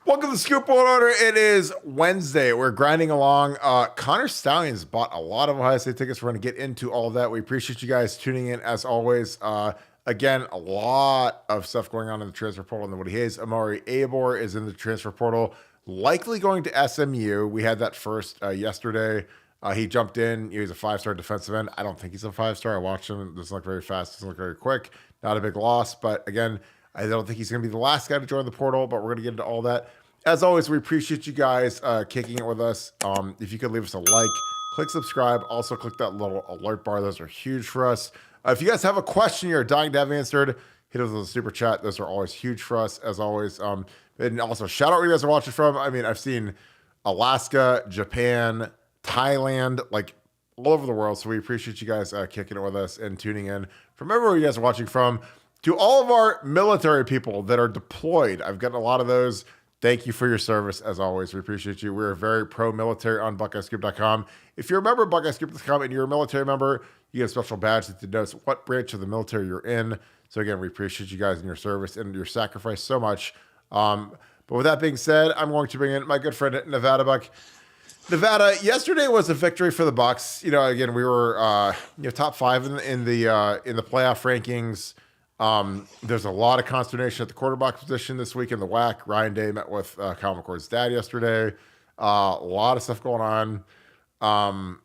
Welcome to the Scoop Order. It is Wednesday. We're grinding along. Connor Stallions bought a lot of Ohio State tickets. We're going to get into all of that. We appreciate you guys tuning in as always. Again, a lot of stuff going on in the transfer portal in the Woody Hayes. Amari Abor is in the transfer portal, likely going to SMU. We had that first yesterday. He jumped in. He was a five-star defensive end. I don't think he's a five-star. I watched him. It doesn't look very fast. Doesn't look very quick. Not a big loss. But again, I don't think he's going to be the last guy to join the portal, but we're going to get into all that. As always, we appreciate you guys kicking it with us. If you could leave us a like, click subscribe. Also, click that little alert bar. Those are huge for us. If you guys have a question you're dying to have answered, hit us with a super chat. Those are always huge for us, as always. And also, shout out where you guys are watching from. I mean, I've seen Alaska, Japan, Thailand, like all over the world. So we appreciate you guys kicking it with us and tuning in from everywhere you guys are watching from. To all of our military people that are deployed, I've gotten a lot of those. Thank you for your service, as always. We appreciate you. We're very pro-military on BuckeyeScoop.com. If you're a member of BuckeyeScoop.com and you're a military member, you get a special badge that denotes what branch of the military you're in. So again, we appreciate you guys and your service and your sacrifice so much. But with that being said, I'm going to bring in my good friend Nevada Buck. Nevada, yesterday was a victory for the Bucks. You know, again, we were top five in the playoff rankings. There's a lot of consternation at the quarterback position this week in the WAC. Ryan Day met with Kyle McCord's dad yesterday. A lot of stuff going on.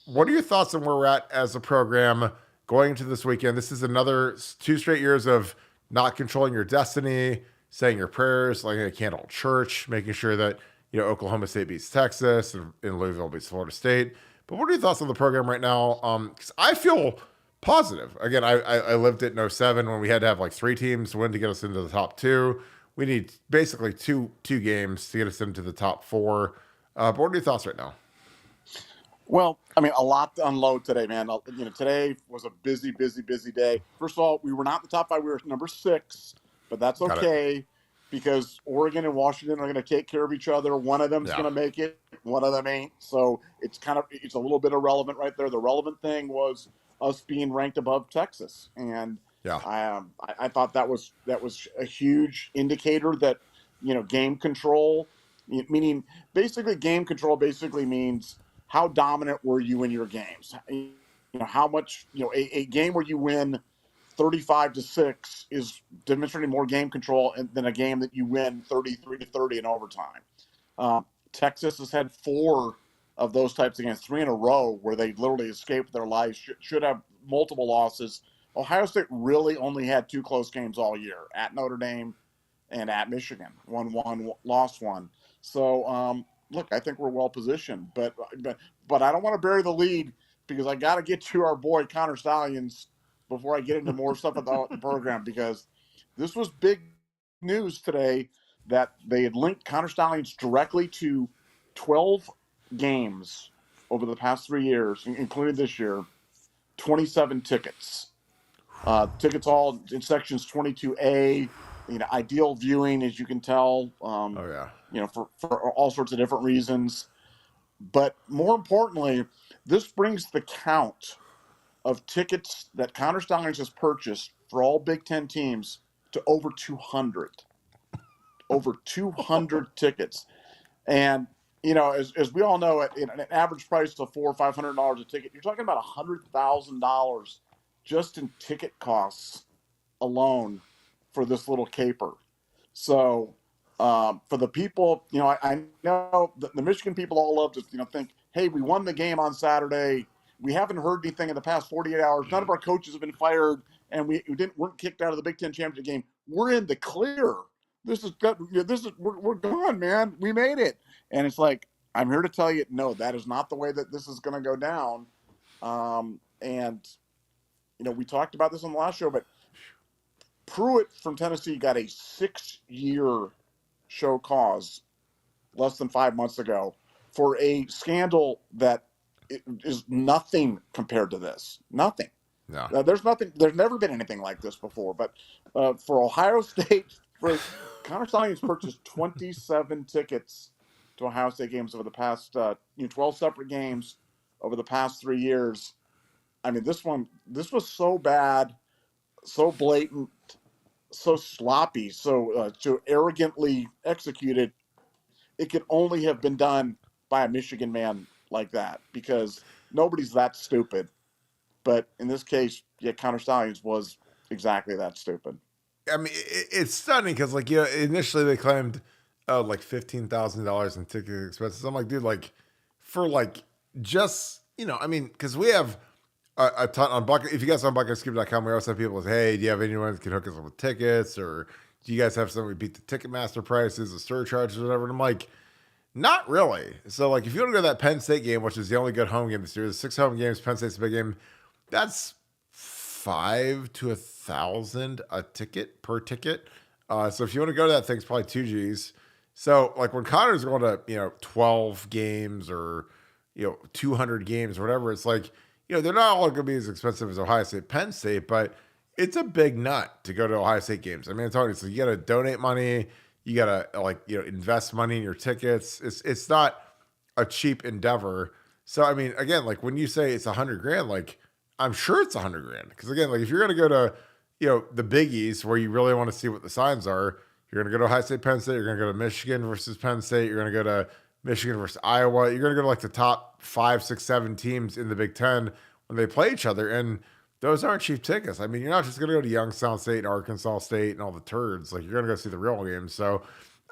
What are your thoughts on where we're at as a program going into this weekend? This is another 2 straight years of not controlling your destiny, saying your prayers, like a candle church, making sure that Oklahoma State beats Texas and Louisville beats Florida State. But what are your thoughts on the program right now? Because I feel positive. Again, I lived it in 07 when we had to have like 3 teams win to get us into the top 2. We need basically two games to get us into the top 4. But what are your thoughts right now? Well, I mean, a lot to unload today, man. Today was a busy day. First of all, we were not in the top 5. We were number 6, but that's okay because Oregon and Washington are going to take care of each other. One of them's going to make it. One of them ain't. So it's a little bit irrelevant right there. The relevant thing was us being ranked above Texas, and I thought that was a huge indicator that game control, meaning basically game control basically means how dominant were you in your games. How much a game where you win 35-6 is demonstrating more game control than a game that you win 33-30 in overtime. Texas has had 4 of those types of games, 3 in a row where they literally escaped their lives, should have multiple losses. Ohio State really only had 2 close games all year, at Notre Dame and at Michigan. Won one, lost one. So, look, I think we're well positioned, but I don't want to bury the lead because I got to get to our boy Connor Stallions before I get into more stuff about the program, because this was big news today that they had linked Connor Stallions directly to 12 games over the past 3 years, including this year, 27 tickets. Tickets all in sections 22A, ideal viewing, as you can tell, for all sorts of different reasons. But more importantly, this brings the count of tickets that Connor Stallions has purchased for all Big Ten teams to over 200. Over 200 tickets. And as we all know, at an average price of $400 or $500 a ticket, you're talking about $100,000 just in ticket costs alone for this little caper. So for the people, I know the Michigan people all love to think, hey, we won the game on Saturday. We haven't heard anything in the past 48 hours. None of our coaches have been fired, and weren't kicked out of the Big Ten championship game. We're in the clear. We're gone, man. We made it. And it's like, I'm here to tell you, no, that is not the way that this is going to go down. We talked about this on the last show, but Pruitt from Tennessee got a 6-year show cause less than 5 months ago for a scandal that is nothing compared to this. Nothing. No. There's nothing. There's never been anything like this before. But for Ohio State, Connor Stallions purchased 27 tickets to Ohio State games over the past 12 separate games over the past 3 years. I mean, this was so bad, so blatant, so sloppy, so arrogantly executed. It could only have been done by a Michigan man like that, because nobody's that stupid. But in this case, yeah, Counter Stallions was exactly that stupid. I mean, it's stunning because, like, initially they claimed, like $15,000 in ticket expenses. I'm like, dude, like, for like just I mean, because we have a ton on bucket. If you guys on bucketscoop.com, we also have people say, hey, do you have anyone that can hook us up with tickets, or do you guys have somebody beat the Ticketmaster prices, the surcharges, or whatever? And I'm like, not really. So, like, if you want to go to that Penn State game, which is the only good home game this year, there's 6 home games. Penn State's a big game. That's 5 to 1,000 a ticket per ticket. So if you want to go to that thing, it's probably 2 Gs. So, like, when Connor's going to 12 games or 200 games or whatever, it's like they're not all going to be as expensive as Ohio State, Penn State, but it's a big nut to go to Ohio State games. I mean, it's always, so you got to donate money, you got to invest money in your tickets. It's not a cheap endeavor. So I mean, again, like when you say it's 100 grand, like I'm sure it's 100 grand, because again, like if you're gonna go to the biggies where you really want to see what the signs are, you're gonna go to Ohio State, Penn State. You're gonna go to Michigan versus Penn State. You're gonna go to Michigan versus Iowa. You're gonna go to like the top 5, 6, 7 teams in the Big Ten when they play each other, and those aren't cheap tickets. I mean, you're not just gonna go to Youngstown State and Arkansas State and all the turds. Like, you're gonna go see the real games. So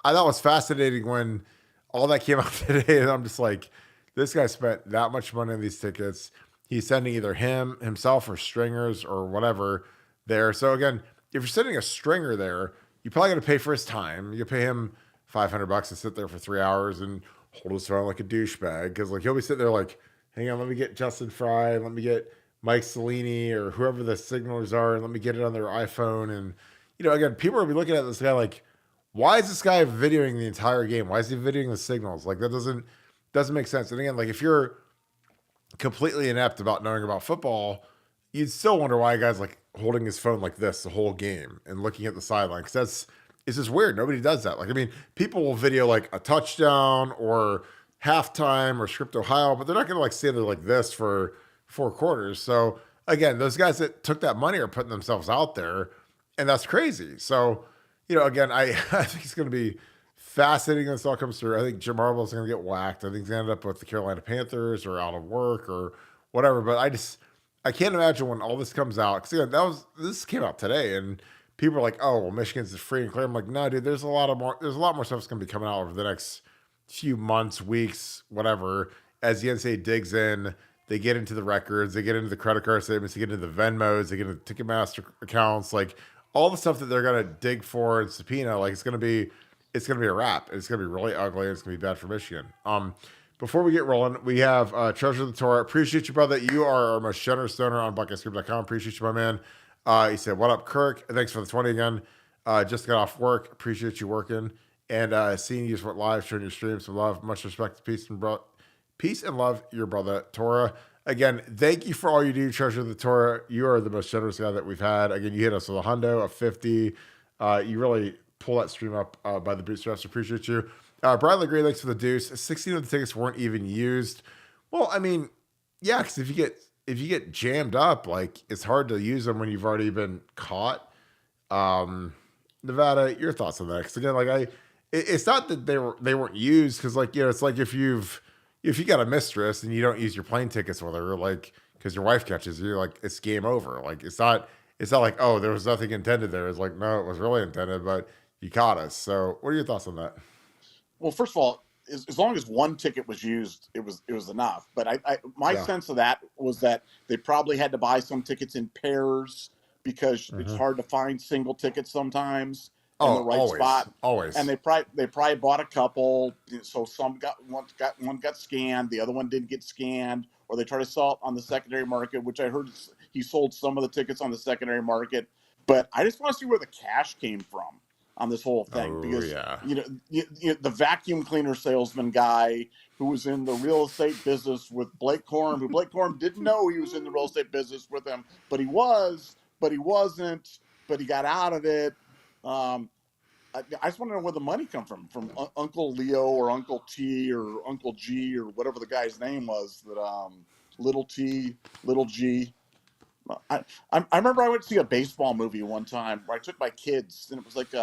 I thought it was fascinating when all that came out today, and I'm just like, this guy spent that much money on these tickets. He's sending either himself, or stringers or whatever there. So again, if you're sending a stringer there, you probably got to pay for his time. You pay him $500 to sit there for 3 hours and hold his phone like a douchebag, because like he'll be sitting there like, hang on, let me get Justin Fry, let me get Mike Cellini or whoever the signalers are, and let me get it on their iPhone. And again, people will be looking at this guy like, why is this guy videoing the entire game? Why is he videoing the signals? Like, that doesn't make sense. And again, like if you're completely inept about knowing about football, you'd still wonder why a guy's like holding his phone like this the whole game and looking at the sideline. Because it's just weird. Nobody does that. Like, I mean, people will video like a touchdown or halftime or script Ohio, but they're not going to like stay there like this for 4 quarters. So again, those guys that took that money are putting themselves out there, and that's crazy. So, again, I think it's going to be fascinating when this all comes through. I think Jim Harbaugh's going to get whacked. I think he's going to end up with the Carolina Panthers or out of work or whatever. But I can't imagine when all this comes out. Because again, this came out today, and people are like, "Oh, well, Michigan's free and clear." I'm like, "No, dude. There's a lot more stuff that's going to be coming out over the next few months, weeks, whatever." As the NCAA digs in, they get into the records, they get into the credit card statements, they get into the Venmos, they get into the Ticketmaster accounts, like all the stuff that they're going to dig for and subpoena. Like, it's going to be a wrap. It's going to be really ugly. It's going to be bad for Michigan. Before we get rolling, we have Treasure of the Torah. Appreciate you, brother. You are our most generous donor on bucketscoop.com. Appreciate you, my man. He said, what up, Kirk? Thanks for the 20 again. Just got off work. Appreciate you working. And seeing you live, sharing your streams. Some love. Much respect. Peace and love, your brother, Torah. Again, thank you for all you do, Treasure of the Torah. You are the most generous guy that we've had. Again, you hit us with a hundo, a 50. You really pull that stream up by the bootstraps. Appreciate you. Bradley Gray, thanks for the deuce. 16 of the tickets weren't even used. Well, I mean, yeah, because if you get jammed up, like, it's hard to use them when you've already been caught. Nevada, your thoughts on that? Because again, like it's not that they weren't used, because like it's like if you got a mistress and you don't use your plane tickets with her, like because your wife catches you, like it's game over. Like it's not like, oh, there was nothing intended there. It's like, no, it was really intended, but you caught us. So what are your thoughts on that? Well, first of all, as long as one ticket was used, it was enough. But my sense of that was that they probably had to buy some tickets in pairs, because it's hard to find single tickets sometimes in the right spot. Always. And they probably bought a couple, so one got scanned, the other one didn't get scanned, or they try to sell it on the secondary market, which I heard he sold some of the tickets on the secondary market. But I just want to see where the cash came from on this whole thing, because the vacuum cleaner salesman guy who was in the real estate business with Blake Corum, who Blake Corum didn't know he was in the real estate business with him, but he wasn't, but he got out of it. I just want to know where the money come from Uncle Leo or Uncle T or Uncle G or whatever the guy's name was, that little T, little G. I remember I went to see a baseball movie one time where I took my kids, and it was like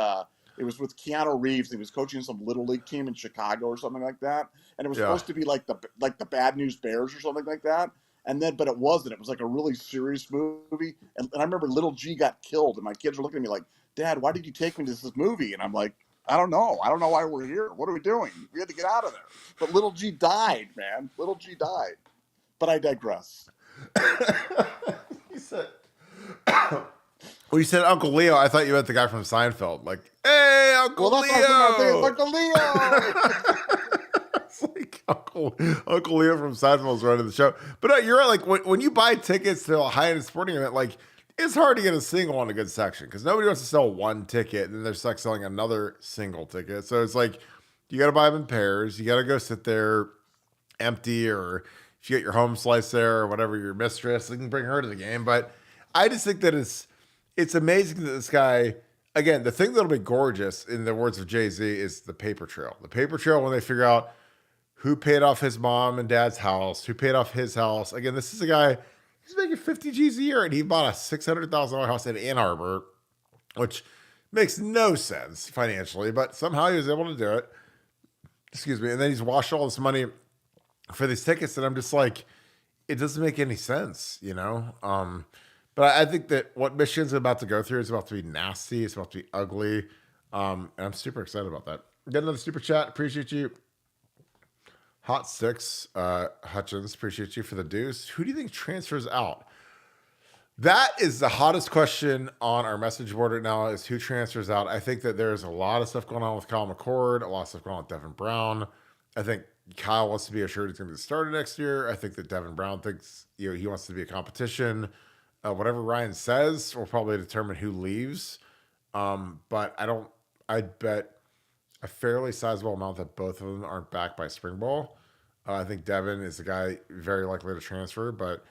it was with Keanu Reeves. He was coaching some little league team in Chicago or something like that, and it was Yeah. supposed to be like the Bad News Bears or something like that. And then, but it wasn't. It was like a really serious movie. And I remember little G got killed, and my kids were looking at me like, "Dad, why did you take me to this movie?" And I'm like, "I don't know. I don't know why we're here. What are we doing? We had to get out of there." But little G died, man. Little G died. But I digress. You said, when you said Uncle Leo, I thought you meant the guy from Seinfeld. Like, hey, Uncle Well, that's what I was thinking. Leo. Uncle Leo. It's like Uncle Leo from Seinfeld is running the show. But no, you're right. Like when you buy tickets to a high-end sporting event, like it's hard to get a single in a good section because nobody wants to sell one ticket and then they're stuck selling another single ticket. So it's like you got to buy them in pairs. You got to go sit there empty, or if you get your home slice there or whatever, your mistress, you can bring her to the game. But I just think that it's amazing that this guy, again, the thing that'll be gorgeous, in the words of Jay-Z, is the paper trail. The paper trail when they figure out who paid off his mom and dad's house, who paid off his house. Again, this is a guy, he's making 50 G's a year, and he bought a $600,000 house in Ann Arbor, which makes no sense financially, but somehow he was able to do it. Excuse me. And then he's washed all this money for these tickets, and I'm just like, it doesn't make any sense, you know? But I think that what Michigan's about to go through is about to be nasty. It's about to be ugly. And I'm super excited about that. Get another super chat. Appreciate you. Hot Six, Hutchins, appreciate you for the deuce. Who do you think transfers out? That is the hottest question on our message board right now, is who transfers out. I think that there's a lot of stuff going on with Kyle McCord, a lot of stuff going on with Devin Brown. I think Kyle wants to be assured he's going to be the starter next year. I think that Devin Brown thinks he wants to be a competition. Whatever Ryan says will probably determine who leaves. But I bet a fairly sizable amount that both of them aren't back by spring ball. I think Devin is a guy very likely to transfer, but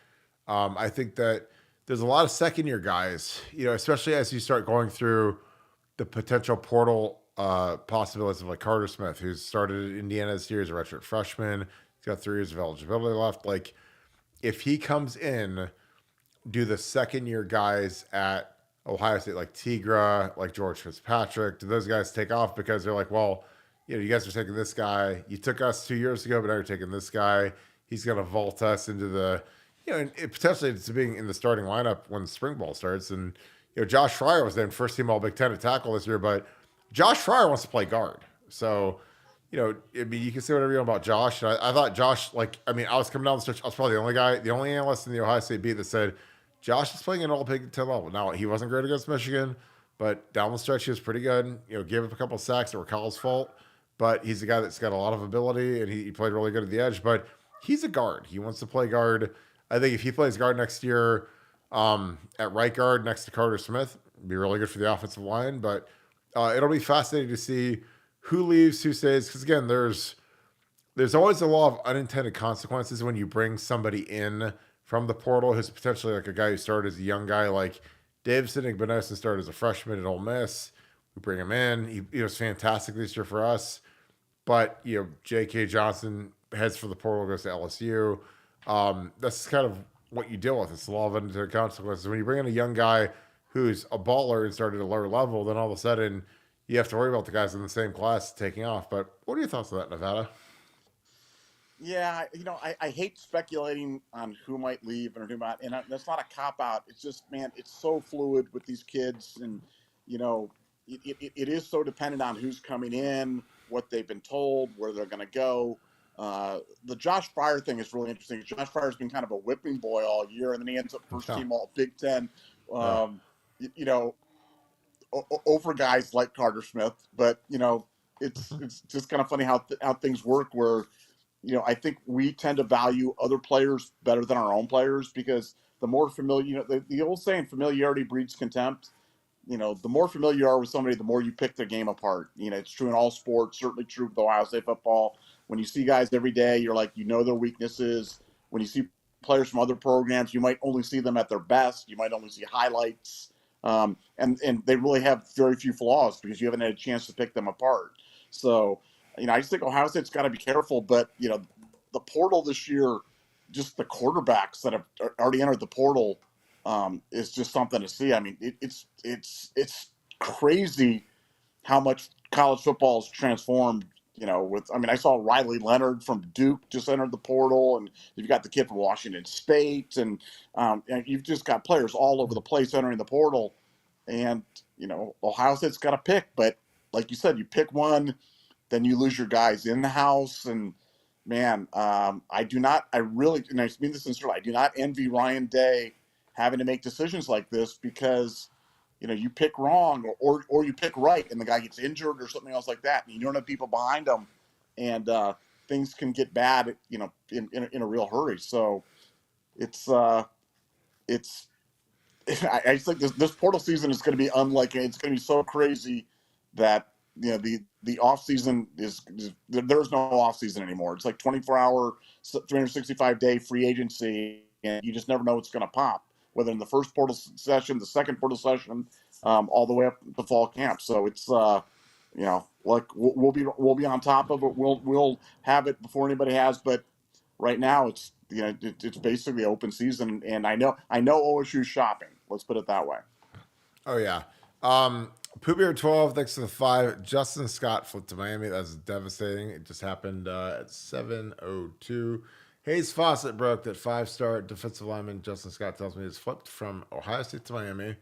I think that there's a lot of second year guys, especially as you start going through the potential portal possibilities of like Carter Smith, who's started at Indiana this year as a redshirt freshman. He's got 3 years of eligibility left. Like, if he comes in, do the second year guys at Ohio State, like Tigra, like George Fitzpatrick, do those guys take off because they're like, well, you guys are taking this guy. You took us 2 years ago, but now you're taking this guy. He's going to vault us into the, and potentially to being in the starting lineup when spring ball starts. And, Josh Fryer was named first team All Big Ten at tackle this year, but Josh Fryer wants to play guard. So, I mean, you can say whatever you want about Josh. And I thought Josh, I was coming down the stretch. I was probably the only analyst in the Ohio State beat that said Josh is playing at All Big Ten level. Now, he wasn't great against Michigan, but down the stretch, he was pretty good. Gave up a couple of sacks that were Kyle's fault, but he's a guy that's got a lot of ability, and he played really good at the edge. But he's a guard. He wants to play guard. I think if he plays guard next year at right guard next to Carter Smith, it'd be really good for the offensive line. But it'll be fascinating to see who leaves, who stays. Because, again, there's always a law of unintended consequences when you bring somebody in from the portal who's potentially like a guy who started as a young guy, like Davidson Igbenogson started as a freshman at Ole Miss. We bring him in. He was fantastic this year for us. But, J.K. Johnson heads for the portal, goes to LSU. That's kind of what you deal with. It's the law of unintended consequences. When you bring in a young guy who's a baller and started at a lower level, then all of a sudden you have to worry about the guys in the same class taking off. But what are your thoughts on that, Nevada? Yeah, I hate speculating on who might leave and who might, and that's not a cop out. It's just, man, it's so fluid with these kids, and it is so dependent on who's coming in, what they've been told, where they're going to go. The Josh Fryer thing is really interesting. Josh Fryer's been kind of a whipping boy all year, and then he ends up first team All Big Ten. Over guys like Carter Smith, but it's just kind of funny how things work where. I think we tend to value other players better than our own players because the more familiar, the old saying, familiarity breeds contempt. The more familiar you are with somebody, the more you pick their game apart. It's true in all sports, certainly true with Ohio State football. When you see guys every day, you're like, their weaknesses. When you see players from other programs, you might only see them at their best. You might only see highlights. And they really have very few flaws because you haven't had a chance to pick them apart. So, I just think Ohio State's got to be careful. But, the portal this year, just the quarterbacks that have already entered the portal, is just something to see. I mean, it's crazy how much college football has transformed. I saw Riley Leonard from Duke just entered the portal, and you've got the kid from Washington State, and you've just got players all over the place entering the portal. And Ohio State's got to pick, but like you said, you pick one, then you lose your guys in the house. And man, I do not. I really, and I mean this sincerely, I do not envy Ryan Day having to make decisions like this, because you pick wrong, or you pick right and the guy gets injured or something else like that, and you don't have people behind him, and things can get bad, in a real hurry. So it's I think this portal season is going to be unlike. It's going to be so crazy that the off season is there's no off season anymore. It's like 24-hour, 365-day free agency, and you just never know what's going to pop. Whether in the first portal session, the second portal session, all the way up to fall camp. So it's like we'll be on top of it. We'll have it before anybody has, but right now it's it's basically open season, and I know OSU shopping. Let's put it that way. Oh yeah. Poopier 12, thanks to the 5. Justin Scott flipped to Miami. That's devastating. It just happened at 7:02. Hayes Fawcett broke that 5-star defensive lineman. Justin Scott tells me he's flipped from Ohio State to Miami.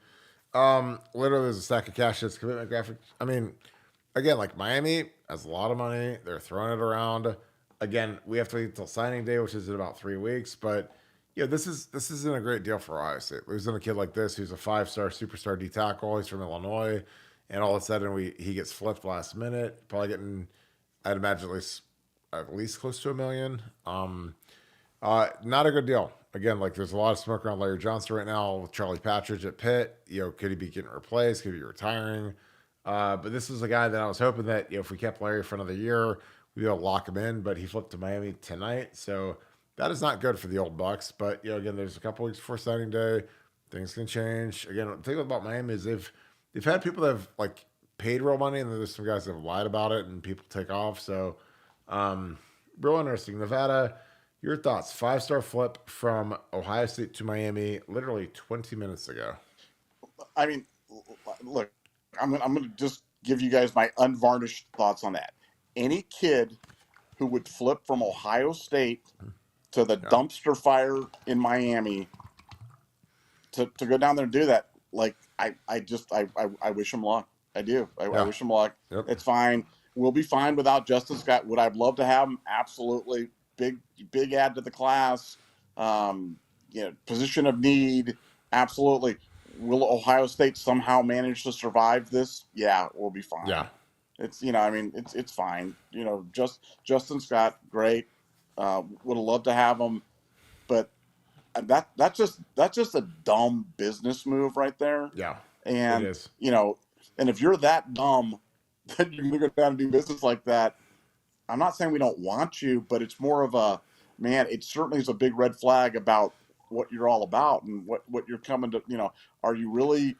Literally, there's a stack of cash. It's commitment graphic. I mean, again, like Miami has a lot of money. They're throwing it around. Again, we have to wait until signing day, which is in about 3 weeks. But this isn't a great deal for Ohio State. Losing a kid like this, who's a 5-star superstar D tackle. He's from Illinois, and all of a sudden he gets flipped last minute. Probably getting, I'd imagine at least close to $1 million. Not a good deal. Again, like there's a lot of smoke around Larry Johnson right now with Charlie Patridge at Pitt. Could he be getting replaced? Could he be retiring? But this is a guy that I was hoping that if we kept Larry for another year, we'd be able to lock him in. But he flipped to Miami tonight, so that is not good for the old Bucks. But again, there's a couple weeks before signing day. Things can change. Again, the thing about Miami is they've had people that have like paid real money, and then there's some guys that have lied about it, and people take off. So, real interesting. Nevada, your thoughts? 5-star flip from Ohio State to Miami, literally 20 minutes ago. I mean, look, I'm gonna just give you guys my unvarnished thoughts on that. Any kid who would flip from Ohio State to the dumpster fire in Miami to go down there and do that, like I wish him luck. I do. I wish him luck. Yep. It's fine. We'll be fine without Justin Scott. Would I love to have him? Absolutely. Big add to the class. Position of need. Absolutely. Will Ohio State somehow manage to survive this? Yeah, we'll be fine. Yeah. It's it's fine. Justin Scott, great. Would have loved to have him, but that's just a dumb business move right there. Yeah. And it is. And if you're that dumb that you're gonna go down and do business like that, I'm not saying we don't want you, but it's more of a, man, it certainly is a big red flag about what you're all about and what you're coming to. Are you really?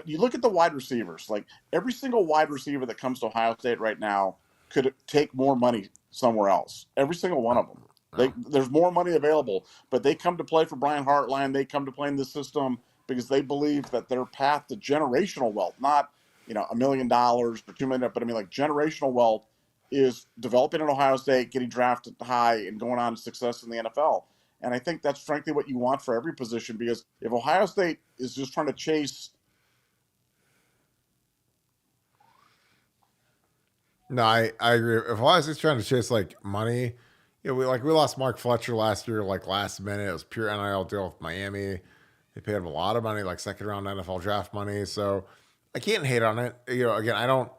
You look at the wide receivers. Like every single wide receiver that comes to Ohio State right now could take more money somewhere else. Every single one of them. There's more money available, but they come to play for Brian Hartline. They come to play in this system because they believe that their path to generational wealth, not $1 million or $2 million, but I mean like generational wealth, is developing at Ohio State, getting drafted high, and going on to success in the NFL. And I think that's frankly what you want for every position, because if Ohio State is just trying to chase. No, I agree. If Ohio State's trying to chase like money, we lost Mark Fletcher last year, like last minute. It was pure NIL deal with Miami. They paid him a lot of money, like second round NFL draft money. So I can't hate on it. Again, I don't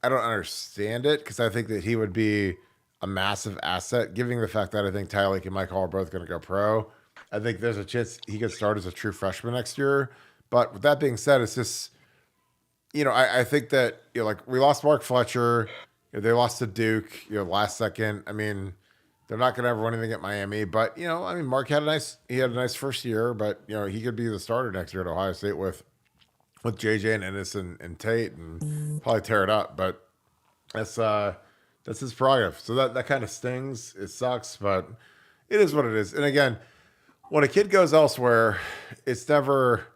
understand it, because I think that he would be a massive asset, given the fact that I think Tyreek and Mike Hall are both going to go pro. I think there's a chance he could start as a true freshman next year. But with that being said, it's just, I think that, like we lost Mark Fletcher. They lost to Duke, last second. I mean, they're not going to ever win anything at Miami. But, Mark had a nice first year, but, he could be the starter next year at Ohio State with JJ and Ennis and Tate, and probably tear it up. But that's his prerogative. So that kind of stings. It sucks, but it is what it is. And again, when a kid goes elsewhere, it's never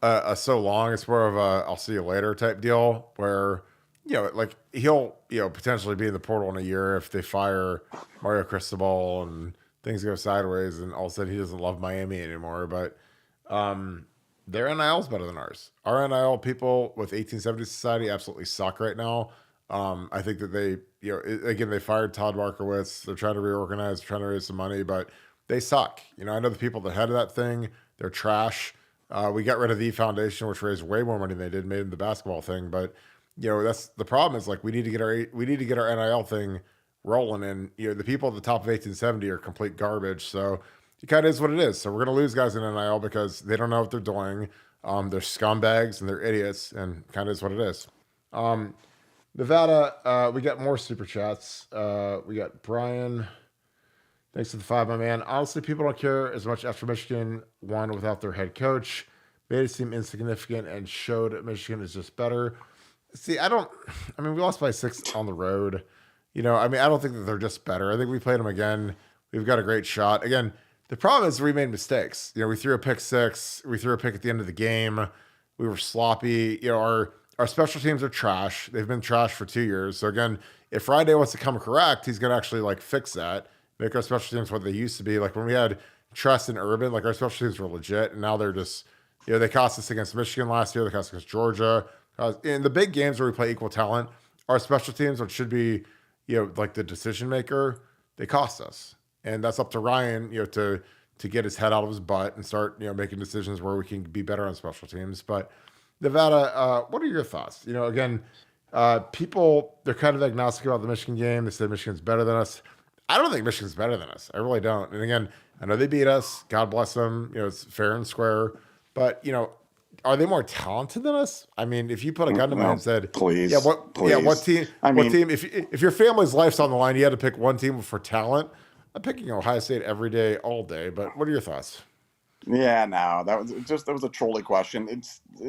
a so long. It's more of a I'll see you later type deal where, like he'll, potentially be in the portal in a year if they fire Mario Cristobal and things go sideways and all of a sudden he doesn't love Miami anymore. But their NIL is better than ours. Our NIL people with 1870 Society absolutely suck right now. I think that they, again, they fired Todd Markowitz. They're trying to reorganize, trying to raise some money, but they suck. I know the people that head of that thing, they're trash. We got rid of the foundation, which raised way more money than they did, made in the basketball thing. But that's the problem. Is like we need to get our NIL thing rolling, and the people at the top of 1870 are complete garbage. So it kind of is what it is. So we're gonna lose guys in NIL because they don't know what they're doing. They're scumbags and they're idiots, and kind of is what it is. Nevada, we got more super chats. We got Brian. Thanks to the 5, my man. Honestly, people don't care as much after Michigan won without their head coach. Made it seem insignificant and showed Michigan is just better. See, I mean, we lost by 6 on the road. I don't think that they're just better. I think we played them again. We've got a great shot. Again, the problem is we made mistakes. We threw a pick 6. We threw a pick at the end of the game. We were sloppy. Our special teams are trash. They've been trash for 2 years. So again, if Friday wants to come correct, he's going to actually fix that. Make our special teams what they used to be. Like when we had Trust and Urban, our special teams were legit, and now they're just, they cost us against Michigan last year. They cost us against Georgia. In the big games where we play equal talent, our special teams, which should be, the decision maker, they cost us, and that's up to Ryan, to get his head out of his butt and start, making decisions where we can be better on special teams. But Nevada, what are your thoughts? Again, people, they're kind of agnostic about the Michigan game. They say Michigan's better than us. I don't think Michigan's better than us. I really don't. And again, I know they beat us. God bless them. It's fair and square. But, are they more talented than us? I mean, if you put a gun to me and said, please, what team? What team? If your family's life's on the line, you had to pick one team for talent. I'm picking Ohio State every day, all day. But what are your thoughts? Yeah, no, that was a trolley question.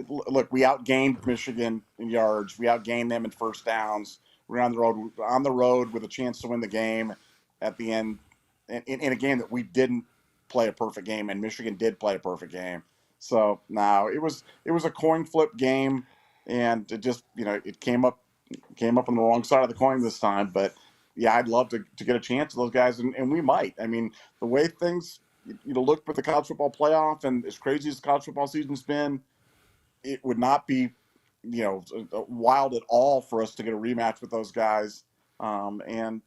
Look, we outgained Michigan in yards. We outgained them in first downs. We're on the road with a chance to win the game at the end in a game that we didn't play a perfect game, and Michigan did play a perfect game. So no, it was a coin flip game, and it just it came up on the wrong side of the coin this time. But yeah, I'd love to get a chance to those guys, and we might. I mean, the way things look with the college football playoff, and as crazy as college football season's been, it would not be wild at all for us to get a rematch with those guys, and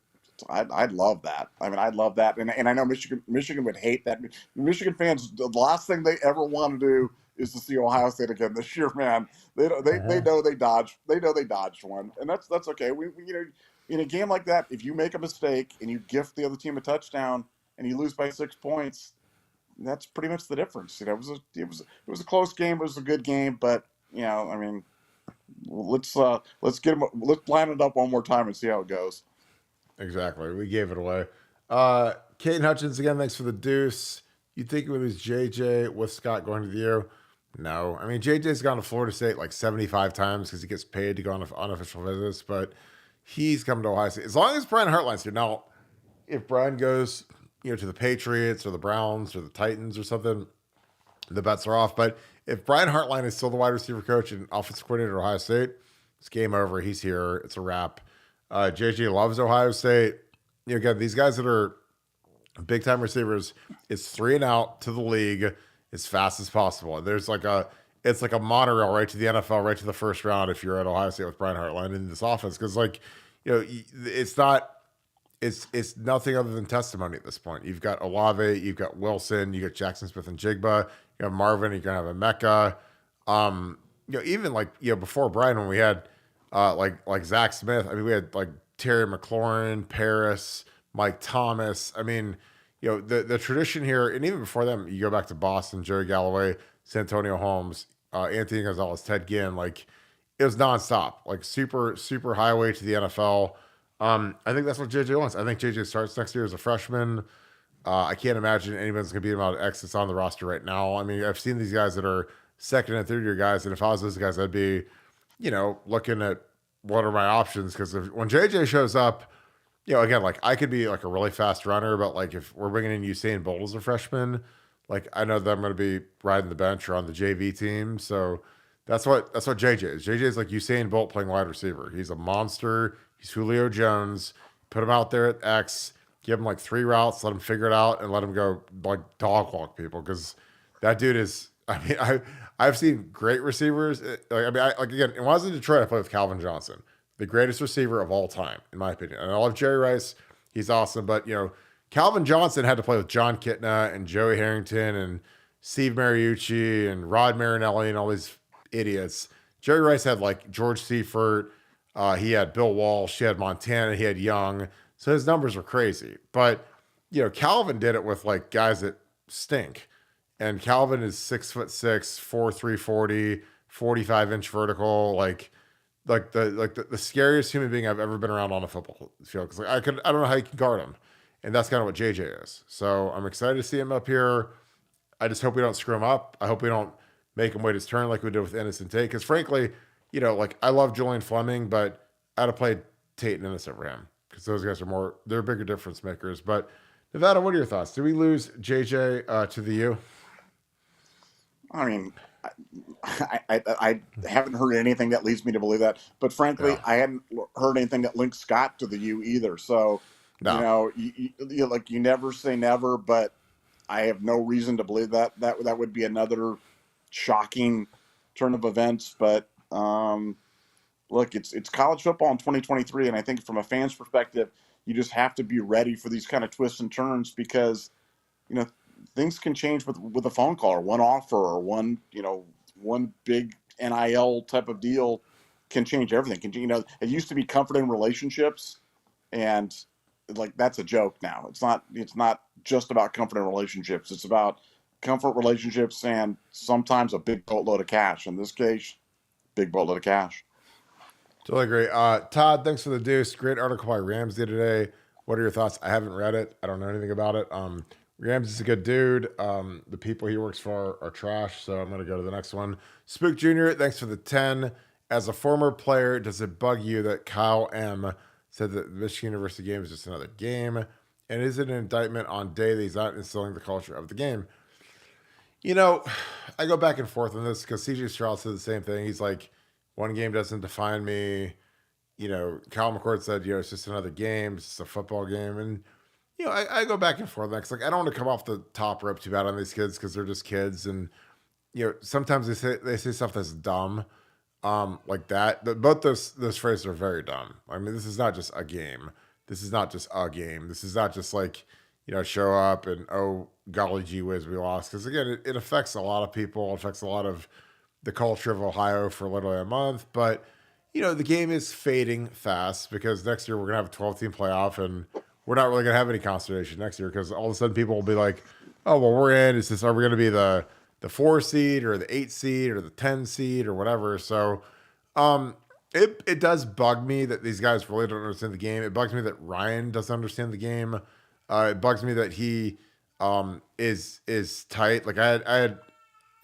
I'd love that. I mean, I'd love that, and I know Michigan would hate that. Michigan fans, the last thing they ever want to do is to see Ohio State again this year, man. They know they dodged one, and that's okay. We in a game like that, if you make a mistake and you gift the other team a touchdown and you lose by 6 points, that's pretty much the difference. It was a close game. It was a good game, but I mean, let's line it up one more time and see how it goes. Exactly. We gave it away. Caden Hutchins, again, thanks for the deuce. You think it was JJ with Scott going to the U? No. I mean, JJ's gone to Florida State 75 times because he gets paid to go on unofficial visits, but he's come to Ohio State. As long as Brian Hartline's here. Now, if Brian goes to the Patriots or the Browns or the Titans or something, the bets are off. But if Brian Hartline is still the wide receiver coach and offensive coordinator at Ohio State, it's game over. He's here. It's a wrap. JJ loves Ohio State. Again, these guys that are big time receivers, it's 3 and out to the league as fast as possible. There's it's like a monorail right to the NFL, right to the first round if you're at Ohio State with Brian Hartline in this offense. Because it's nothing other than testimony at this point. You've got Olave, you've got Wilson, you got Jackson Smith and Jigba, you have Marvin, you're gonna have Emeka. Even before Brian, when we had like Zach Smith, I mean, we had Terry McLaurin, Paris, Mike Thomas. I mean, the tradition here, and even before them, you go back to Boston, Jerry Galloway, Santonio Holmes, Anthony Gonzalez, Ted Ginn. It was nonstop, super, super highway to the NFL. I think that's what JJ wants. I think JJ starts next year as a freshman. I can't imagine anyone's going to beat him out of X that's on the roster right now. I mean, I've seen these guys that are second and third year guys, and if I was those guys, I'd be, looking at what are my options. Because when JJ shows up, again, I could be a really fast runner, but if we're bringing in Usain Bolt as a freshman, Like I know that I'm going to be riding the bench or on the JV team, so that's what JJ is. JJ is like Usain Bolt playing wide receiver. He's a monster. He's Julio Jones. Put him out there at X, give him like 3 routes, let him figure it out, and let him go like dog walk people because that dude is. I mean, I've seen great receivers. Like I mean, like again, when I was in Detroit, I played with Calvin Johnson, the greatest receiver of all time, in my opinion. And I love Jerry Rice. He's awesome, but Calvin Johnson had to play with John Kitna and Joey Harrington and Steve Mariucci and Rod Marinelli and all these idiots. Jerry Rice had like George Seifert. He had Bill Walsh. He had Montana. He had Young. So his numbers are crazy. But, Calvin did it with like guys that stink. And Calvin is 6'6", 4'3", 45-inch vertical. Like the scariest human being I've ever been around on a football field. Because I don't know how you can guard him, and that's kind of what JJ is. So I'm excited to see him up here. I just hope we don't screw him up. I hope we don't make him wait his turn like we did with Innocent Tate. Because frankly, like I love Julian Fleming, but I'd have played Tate and Innocent for him because those guys they're bigger difference makers. But Nevada, what are your thoughts? Do we lose JJ to the U? I mean, I haven't heard anything that leads me to believe that. But frankly, Yeah. I hadn't heard anything that links Scott to the U either. So, No. like you never say never, but I have no reason to believe that would be another shocking turn of events. But look, it's college football in 2023, and I think from a fan's perspective, you just have to be ready for these kind of twists and turns because you know things can change with a phone call or one offer or one big NIL type of deal can change everything. It used to be comforting relationships, and like that's a joke now. It's not just about comforting relationships. It's about comfort relationships and sometimes a big boatload of cash. In this case, big boatload of cash. Totally agree. Todd, thanks for the deuce. Great article by Ramsey today. What are your thoughts? I haven't read it. I don't know anything about it. Ramsey's a good dude. The people he works for are trash, so I'm going to go to the next one. Spook Jr., thanks for the 10. As a former player, does it bug you that Kyle M. said that the Michigan University game is just another game? And is it an indictment on Day that he's not instilling the culture of the game? You know, I go back and forth on this because CJ Stroud said the same thing. He's like, one game doesn't define me. Kyle McCord said, it's just another game. It's just a football game. And, I go back and forth. Like, I don't want to come off the top rope too bad on these kids because they're just kids. And, sometimes they say stuff that's dumb, like that. Both those phrases are very dumb. I mean, this is not just a game. This is not just a game. This is not just like, show up and, oh, golly gee whiz, we lost. Because, again, it affects a lot of people. It affects a lot of the culture of Ohio for literally a month. But, the game is fading fast because next year we're going to have a 12-team playoff and we're not really going to have any consternation next year because all of a sudden people will be like, oh, well, we're in. Are we going to be the 4 seed or the 8 seed or the 10 seed or whatever? So it does bug me that these guys really don't understand the game. It bugs me that Ryan doesn't understand the game. It bugs me that he is tight. Like I had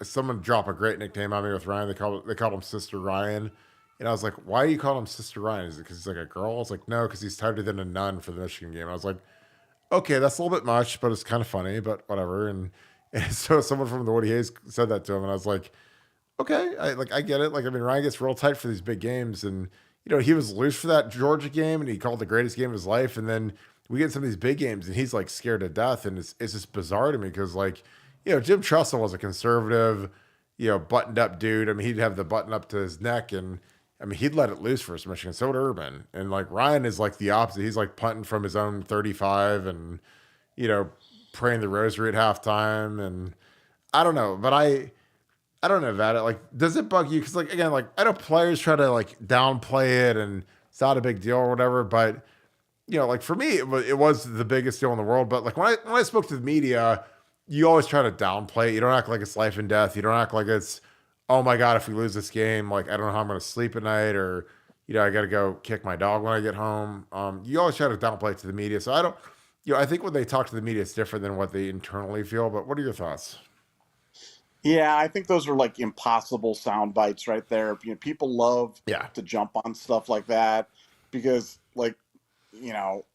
someone drop a great nickname on me with Ryan. They called him Sister Ryan. And I was like, why do you call him Sister Ryan? Is it because he's like a girl? I was like, no, because he's tighter than a nun for the Michigan game. I was like, okay, that's a little bit much, but it's kind of funny, but whatever. And so someone from the Woody Hayes said that to him, and I was like, okay, I get it. Like, I mean, Ryan gets real tight for these big games, and he was loose for that Georgia game, and he called it the greatest game of his life. And then we get some of these big games, and he's like scared to death, and it's just bizarre to me because like, Jim Tressel was a conservative, buttoned up dude. I mean, he'd have the button up to his neck, and I mean, he'd let it loose for his Michigan. So would Urban, and like Ryan is like the opposite. He's like punting from his own 35, and you know, praying the rosary at halftime, and I don't know, but I don't know about it. Like, does it bug you? Because, like, again, like, I know players try to, like, downplay it and it's not a big deal or whatever. But, like, for me, it was the biggest deal in the world. But, like, when I spoke to the media, you always try to downplay it. You don't act like it's life and death. You don't act like it's, oh, my God, if we lose this game, like, I don't know how I'm going to sleep at night or, I got to go kick my dog when I get home. You always try to downplay it to the media. So I don't, I think when they talk to the media, it's different than what they internally feel. But what are your thoughts? Yeah, I think those are like impossible sound bites right there. People love Yeah. to jump on stuff like that because, like, you know,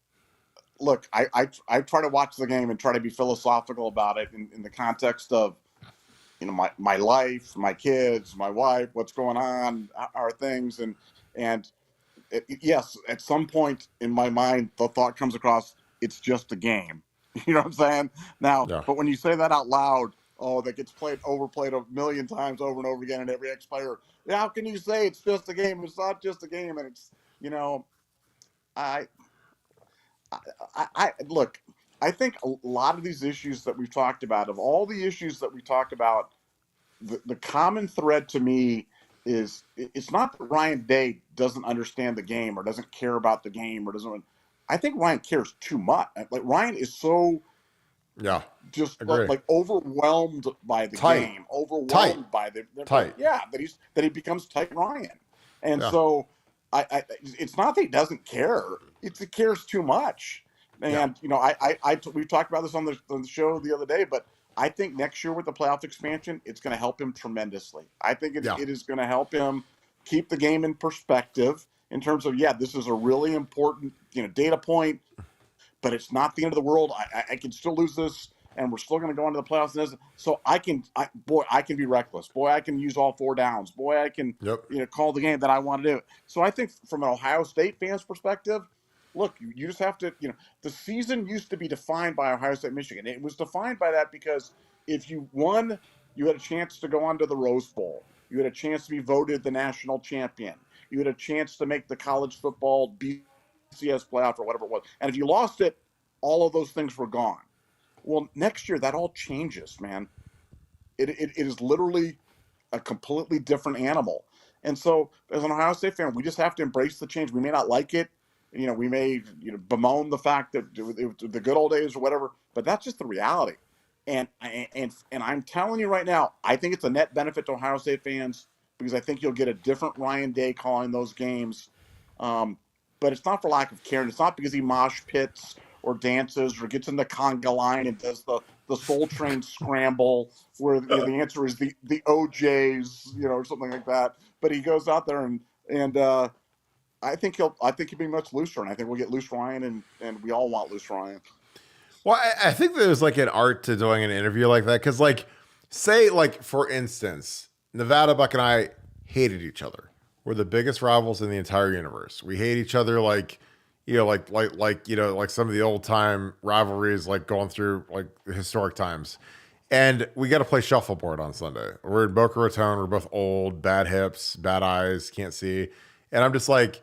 look, I try to watch the game and try to be philosophical about it in the context of, my life, my kids, my wife, what's going on, our things, and yes, at some point in my mind, the thought comes across, it's just a game. You know what I'm saying? Now, Yeah. but when you say that out loud, oh, that gets overplayed a million times over and over again, and every ex-player, how can you say it's just a game? It's not just a game, and it's, you know, I, I look. I think a lot of these issues that we've talked about, of all the issues that we talk about, the common thread to me is, it's not that Ryan Day doesn't understand the game or doesn't care about the game or doesn't. I think Ryan cares too much. Like, Ryan is so Yeah. just Agree. like overwhelmed by the Tight. game, Tight. overwhelmed by Tight. yeah, that he becomes tight Ryan, and Yeah. so it's not that he doesn't care; it's he cares too much. Yeah. And we talked about this on the show the other day, but I think next year with the playoff expansion, it's going to help him tremendously. I think Yeah. it is going to help him keep the game in perspective in terms of, yeah, this is a really important data point, but it's not the end of the world. I can still lose this, and we're still going to go into the playoffs. And so I can be reckless. Boy, I can use all four downs. Boy, I can Yep. call the game that I want to do. So I think from an Ohio State fan's perspective, look, you just have to, the season used to be defined by Ohio State, Michigan. It was defined by that because if you won, you had a chance to go on to the Rose Bowl. You had a chance to be voted the national champion. You had a chance to make the college football BCS playoff or whatever it was. And if you lost it, all of those things were gone. Well, next year that all changes, man. It is literally a completely different animal. And so, as an Ohio State fan, we just have to embrace the change. We may not like it. We may bemoan the fact that the good old days or whatever, but that's just the reality. And I'm telling you right now, I think it's a net benefit to Ohio State fans because I think you'll get a different Ryan Day calling those games. But it's not for lack of care. And it's not because he mosh pits or dances or gets in the conga line and does the Soul Train scramble where the answer is the OJs, or something like that. But he goes out there and I think he'll be much looser, and I think we'll get loose Ryan, and we all want loose Ryan. Well, I think there's like an art to doing an interview like that. Cause like, say, like, for instance, Nevada, Buck, and I hated each other. We're the biggest rivals in the entire universe. We hate each other like, like some of the old time rivalries, like going through like historic times. And we got to play shuffleboard on Sunday. We're in Boca Raton. We're both old, bad hips, bad eyes, can't see. And I'm just like,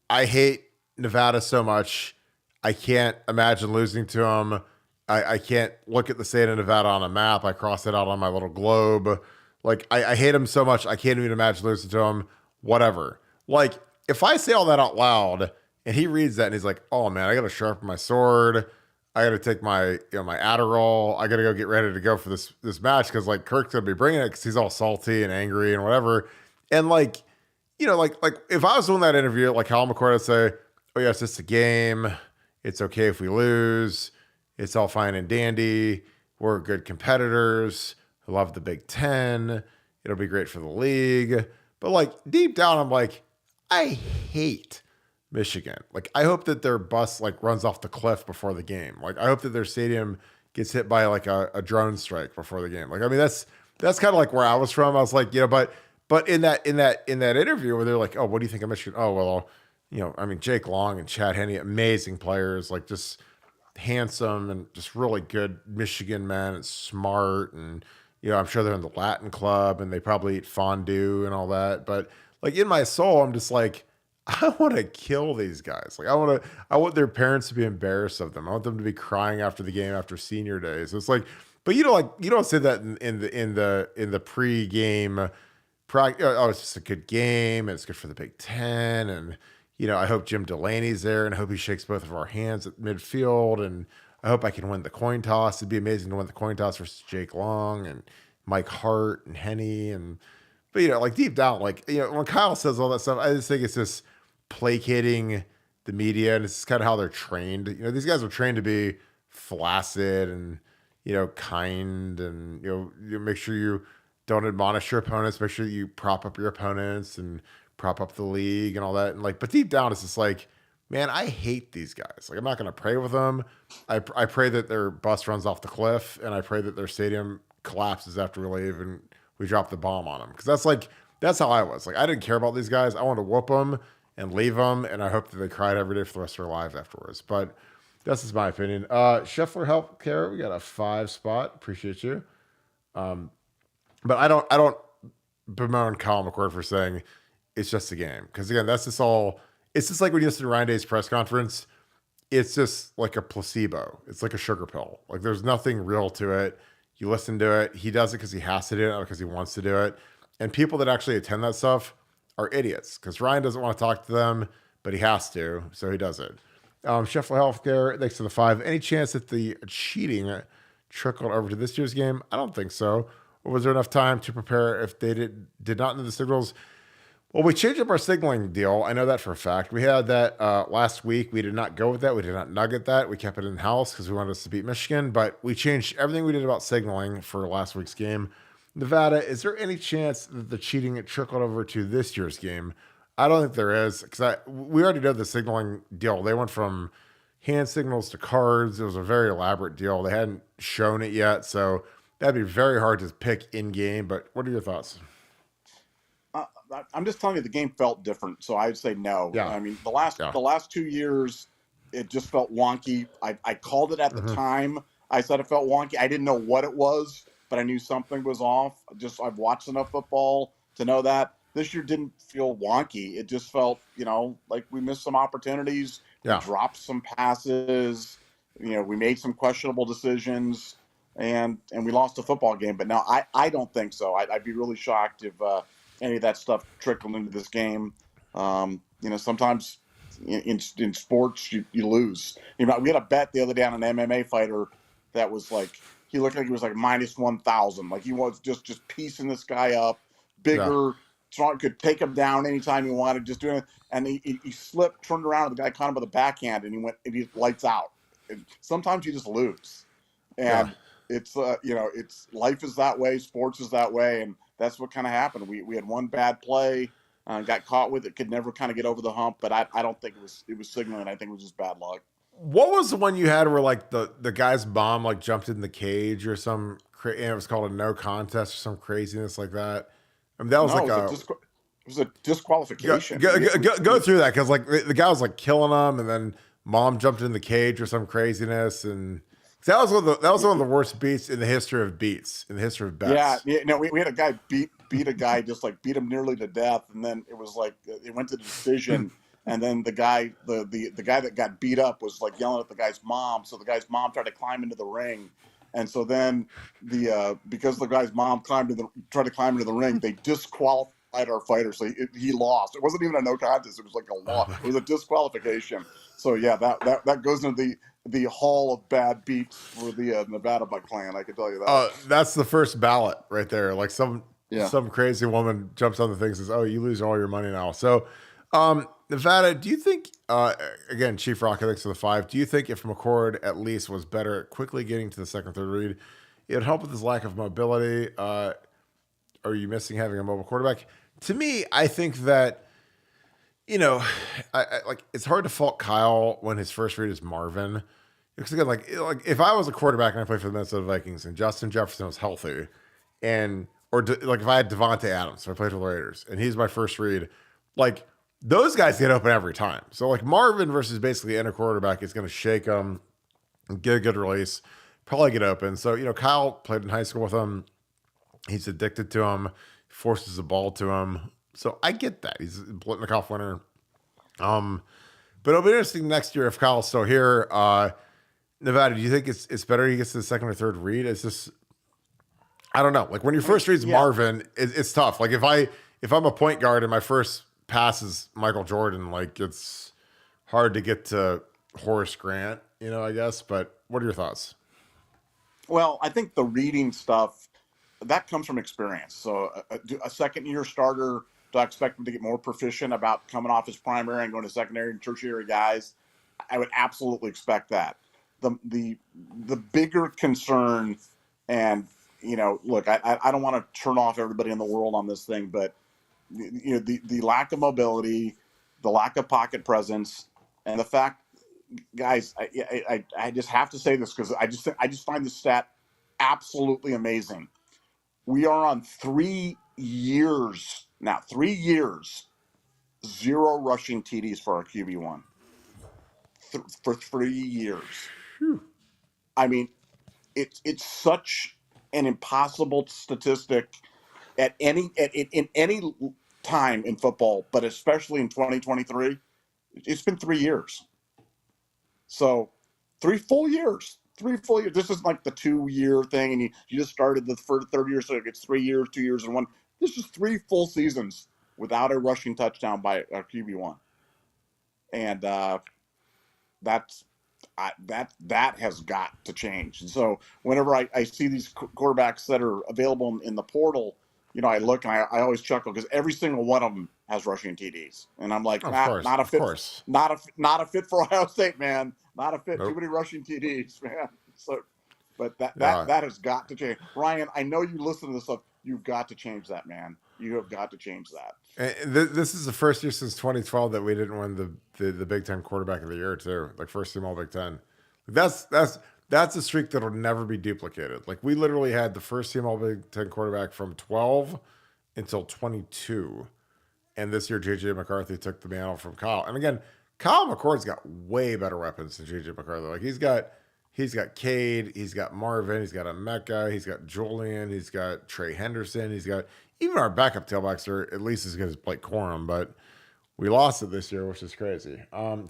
I hate Nevada so much. I can't imagine losing to him. I can't look at the state of Nevada on a map. I cross it out on my little globe. Like, I hate him so much. I can't even imagine losing to him. Whatever. Like, if I say all that out loud and he reads that and he's like, oh man, I got to sharpen my sword. I got to take my, my Adderall. I got to go get ready to go for this match. Cause like Kirk's going to be bringing it cause he's all salty and angry and whatever. And like, like if I was doing that interview, like Hal McCoy would say, oh yeah, it's just a game. It's okay if we lose. It's all fine and dandy. We're good competitors. I love the Big Ten. It'll be great for the league. But like deep down, I'm like, I hate Michigan. Like, I hope that their bus like runs off the cliff before the game. Like, I hope that their stadium gets hit by like a drone strike before the game. Like, I mean, that's kind of like where I was from. I was like, but in that interview where they're like, oh, what do you think of Michigan? Oh, well, I mean, Jake Long and Chad Henne, amazing players, like just handsome and just really good Michigan men and smart. And, I'm sure they're in the Latin club and they probably eat fondue and all that. But like in my soul, I'm just like, I want to kill these guys. Like I want their parents to be embarrassed of them. I want them to be crying after the game after senior days. It's like, but you don't say that in the pre-game. Oh, it's just a good game and it's good for the Big Ten. And, I hope Jim Delaney's there and I hope he shakes both of our hands at midfield. And I hope I can win the coin toss. It'd be amazing to win the coin toss versus Jake Long and Mike Hart and Henne. But, like deep down, like, when Kyle says all that stuff, I just think it's just placating the media. And it's kind of how they're trained. These guys are trained to be flaccid and, kind and, you make sure you don't admonish your opponents. Make sure you prop up your opponents and prop up the league and all that. And like, but deep down, it's just like, Man, I hate these guys. Like, I'm not going to pray with them. I pray that their bus runs off the cliff, and I pray that their stadium collapses after we leave and we drop the bomb on them. Because that's how I was. Like, I didn't care about these guys. I wanted to whoop them and leave them, and I hope that they cried every day for the rest of their lives afterwards. But that's just my opinion. Scheffler Healthcare, we got a 5 spot. Appreciate you. But I don't bemoan Kyle McCord for saying it's just a game. Because again, that's just all. It's just like when you listen to Ryan Day's press conference. It's just like a placebo. It's like a sugar pill. Like there's nothing real to it. You listen to it. He does it because he has to do it, not because he wants to do it. And people that actually attend that stuff are idiots because Ryan doesn't want to talk to them, but he has to, so he does it. Sheffield Healthcare, thanks to the 5. Any chance that the cheating trickled over to this year's game? I don't think so. Or was there enough time to prepare if they did not know the signals? Well, we changed up our signaling deal. I know that for a fact. We had that last week. We did not go with that. We did not nugget that. We kept it in-house because we wanted us to beat Michigan. But we changed everything we did about signaling for last week's game. Nevada, is there any chance that the cheating trickled over to this year's game? I don't think there is because we already did the signaling deal. They went from hand signals to cards. It was a very elaborate deal. They hadn't shown it yet, so that'd be very hard to pick in-game. But what are your thoughts? I'm just telling you, the game felt different, so I'd say no. Yeah. I mean, the last 2 years, it just felt wonky. I called it at the time. I said it felt wonky. I didn't know what it was, but I knew something was off. I've watched enough football to know that. This year didn't feel wonky. It just felt, like we missed some opportunities. Yeah. We dropped some passes. We made some questionable decisions, and we lost a football game. But no, I don't think so. I'd be really shocked if any of that stuff trickled into this game. Sometimes in sports you lose. We had a bet the other day on an MMA fighter that was like, he looked like he was like minus 1,000. Like he was just piecing this guy up, bigger, strong, could take him down anytime he wanted, just doing it. And he slipped, turned around, and the guy caught him with a backhand, and he lights out. And sometimes you just lose, and it's it's life is that way, sports is that way, and that's what kind of happened. We had one bad play, got caught with it, could never kind of get over the hump. But I don't think it was signaling. I think it was just bad luck. What was the one you had where like the guy's mom like jumped in the cage or some and it was called a no contest or some craziness like that? I mean, that was it was a disqualification. Go through that because like the guy was like killing him, and then mom jumped in the cage or some craziness, and that was one of the worst beats in the history of bets. Yeah. No, we had a guy beat a guy, just like beat him nearly to death, and then it was like it went to the decision. And then the guy, the guy that got beat up was like yelling at the guy's mom. So the guy's mom tried to climb into the ring, and so then because the guy's mom tried to climb into the ring, they disqualified our fighter. So he lost. It wasn't even a no contest. It was like a loss. It was a disqualification. So yeah, that goes into the hall of bad beats for the Nevada Buck clan. I can tell you that. That's the first ballot right there. Like some crazy woman jumps on the thing and says, "Oh, you lose all your money now." So. Nevada, do you think, again, Chief Rock, thanks for the 5, do you think if McCord at least was better at quickly getting to the second, third read, it would help with his lack of mobility? Are you missing having a mobile quarterback? To me, I think that, I like it's hard to fault Kyle when his first read is Marvin. Because again, like if I was a quarterback and I played for the Minnesota Vikings and Justin Jefferson was healthy, or if I had Devontae Adams, so I played for the Raiders, and he's my first read, like, those guys get open every time. So like Marvin versus basically any quarterback is going to shake them, get a good release, probably get open. So, Kyle played in high school with him. He's addicted to him, forces the ball to him. So I get that. He's a Blitnikoff winner. But it'll be interesting next year if Kyle's still here. Nevada, do you think it's better he gets to the second or third read? It's just, I don't know. Like when your first read's Marvin, it's tough. Like if I'm a point guard and my first passes Michael Jordan, like it's hard to get to Horace Grant, I guess. But what are your thoughts? Well, I think the reading stuff that comes from experience. So a second year starter, do I expect him to get more proficient about coming off his primary and going to secondary and tertiary guys? I would absolutely expect that. The bigger concern, and look, I don't want to turn off everybody in the world on this thing, but the lack of mobility, the lack of pocket presence, And the fact, guys, I just have to say this because I just find this stat absolutely amazing. We are on 3 years now, 3 years, 0 rushing TDs for our QB1 for 3 years. Whew. I mean, it's such an impossible statistic in any time in football, but especially in 2023. It's been 3 years. So 3 full years. 3 full years. This is like the 2-year thing, and you just started the first third year, so it's 3 years, 2 years, and one. This is 3 full seasons without a rushing touchdown by a QB1, and that's that has got to change. And so whenever I see these quarterbacks that are available in the portal, I look and I always chuckle because every single one of them has rushing TDs, and I'm like, not a fit, not a fit for Ohio State, man, not a fit. Nope. Too many rushing TDs, man. So, but that has got to change. Ryan, I know you listen to this stuff. You've got to change that, man. You have got to change that. And this is the first year since 2012 that we didn't win the Big Ten quarterback of the year too, like first team All Big Ten. That's a streak that'll never be duplicated. Like we literally had the first team All Big Ten quarterback from 12 until 22, and this year JJ McCarthy took the mantle from Kyle. And again, Kyle McCord's got way better weapons than JJ McCarthy. Like he's got Cade, he's got Marvin, he's got Emeka, he's got Julian, he's got Trey Henderson, he's got even our backup tailbacks are at least as good as Blake Corum, but we lost it this year, which is crazy.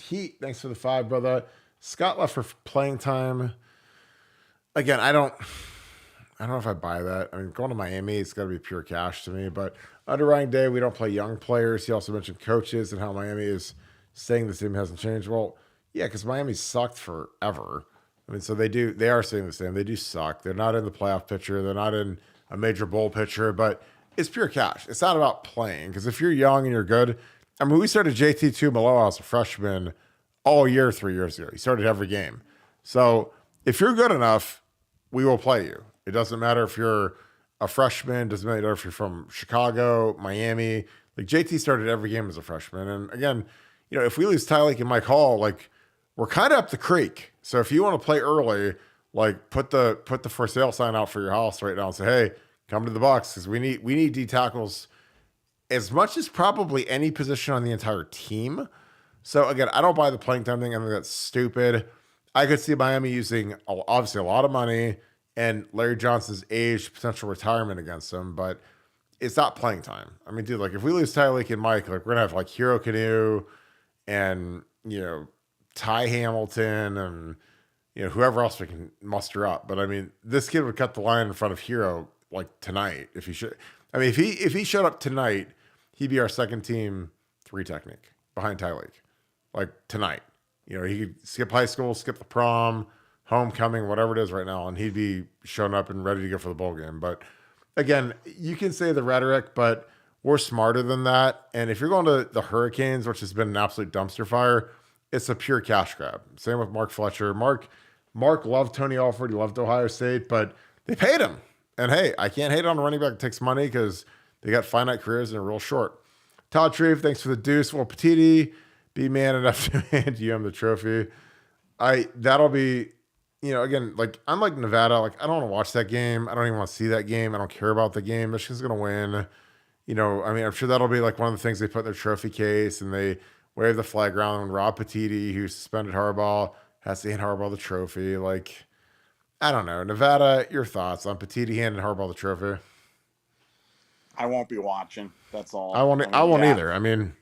Heat, thanks for the 5, brother. Scott left for playing time. Again, I don't know if I buy that. I mean, going to Miami, it's got to be pure cash to me. But under Ryan Day, we don't play young players. He also mentioned coaches and how Miami is saying the team hasn't changed. Well, yeah, because Miami sucked forever. I mean, so they are saying the same. They do suck. They're not in the playoff picture. They're not in a major bowl picture, but it's pure cash. It's not about playing. Because if you're young and you're good, I mean, we started JT2 Maloa as a freshman all year 3 years ago. He started every game. So if you're good enough, we will play you. It doesn't matter if you're a freshman. Doesn't matter if you're from Chicago, Miami. Like JT started every game as a freshman. And again, if we lose Tyleik and Mike Hall, like we're kind of up the creek. So if you want to play early, like put the for sale sign out for your house right now and say, hey, come to the Bucs because we need D tackles as much as probably any position on the entire team. So again, I don't buy the playing time thing. I think that's stupid. I could see Miami using obviously a lot of money and Larry Johnson's age, potential retirement against him, but it's not playing time. I mean, dude, like if we lose Tyleik and Mike, like we're gonna have like Hero Canoe and Ty Hamilton and whoever else we can muster up. But I mean, this kid would cut the line in front of Hero like tonight if he should. I mean, if he showed up tonight, he'd be our second team 3 technique behind Tyleik. Like tonight, he could skip high school, skip the prom, homecoming, whatever it is right now, and he'd be showing up and ready to go for the bowl game. But again, you can say the rhetoric, but we're smarter than that. And if you're going to the Hurricanes, which has been an absolute dumpster fire, it's a pure cash grab. Same with Mark Fletcher. Mark loved Tony Alford. He loved Ohio State, but they paid him. And hey, I can't hate on a running back that takes money because they got finite careers and are real short. Todd Shreve, thanks for the deuce. Well, Petiti, be man enough to hand you the trophy. That'll be, again, like I'm like Nevada. Like I don't want to watch that game. I don't even want to see that game. I don't care about the game. Michigan's gonna win. I mean, I'm sure that'll be like one of the things they put in their trophy case and they wave the flag around when Rob Petiti, who suspended Harbaugh, has to hand Harbaugh the trophy. Like, I don't know. Nevada, your thoughts on Petiti handing Harbaugh the trophy? I won't be watching. That's all. I won't either. I mean,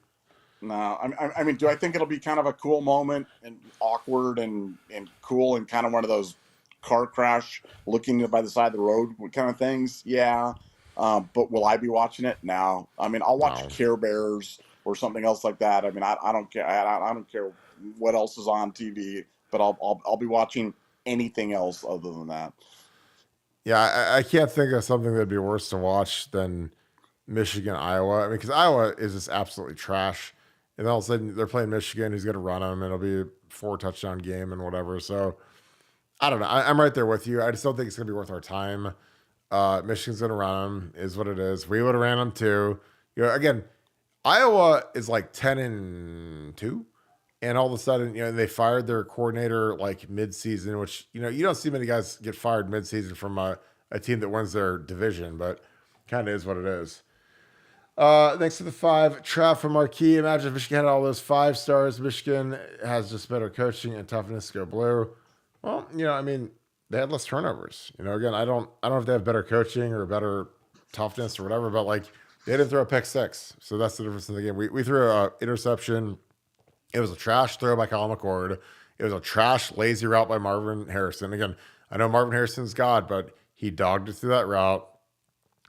no. I mean, do I think it'll be kind of a cool moment and awkward and cool and kind of one of those car crash looking by the side of the road kind of things? Yeah. But will I be watching it? No. I mean, I'll watch Care Bears or something else like that. I mean, I don't care. I don't care what else is on TV, but I'll be watching anything else other than that. Yeah, I can't think of something that'd be worse to watch than Michigan, Iowa. I mean, because Iowa is just absolutely trash. And all of a sudden they're playing Michigan, who's going to run them, and it'll be a 4 touchdown game and whatever. So I don't know. I'm right there with you. I just don't think it's going to be worth our time. Michigan's going to run them, is what it is. We would have ran them too. Again, Iowa is like 10-2, And all of a sudden, they fired their coordinator like mid-season, which, you don't see many guys get fired mid-season from a team that wins their division, but kind of is what it is. Thanks to the 5. Trav from Marquee. Imagine if Michigan had all those 5 stars. Michigan has just better coaching and toughness to go blue. Well, they had less turnovers. Again, I don't know if they have better coaching or better toughness or whatever, but like they didn't throw a pick 6. So that's the difference in the game. We threw an interception. It was a trash throw by Colin McCord. It was a trash, lazy route by Marvin Harrison. Again, I know Marvin Harrison's God, but he dogged it through that route.